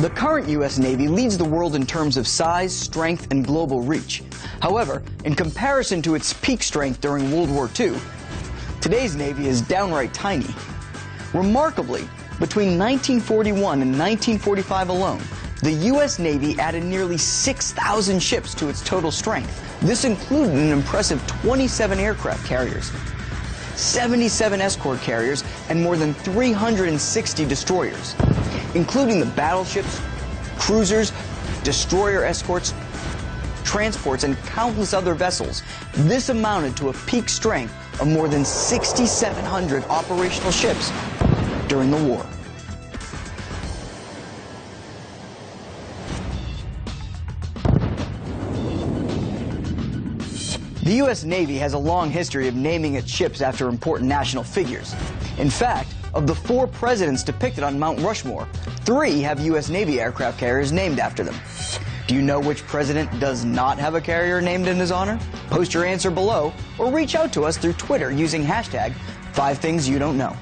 The current U.S. Navy leads the world in terms of size, strength, and global reach. However, in comparison to its peak strength during World War II, today's Navy is downright tiny. Remarkably, between 1941 and 1945 alone, the U.S. Navy added nearly 6,000 ships to its total strength. This included an impressive 27 aircraft carriers, 77 escort carriers, and more than 360 destroyers, including the battleships, cruisers, destroyer escorts, transports, and countless other vessels. This amounted to a peak strength of more than 6,700 operational ships during the war. The U.S. Navy has a long history of naming its ships after important national figures. In fact, of the 4 presidents depicted on Mount Rushmore, 3 have U.S. Navy aircraft carriers named after them. Do you know which president does not have a carrier named in his honor? Post your answer below or reach out to us through Twitter using hashtag 5thingsyouDon'tKnow.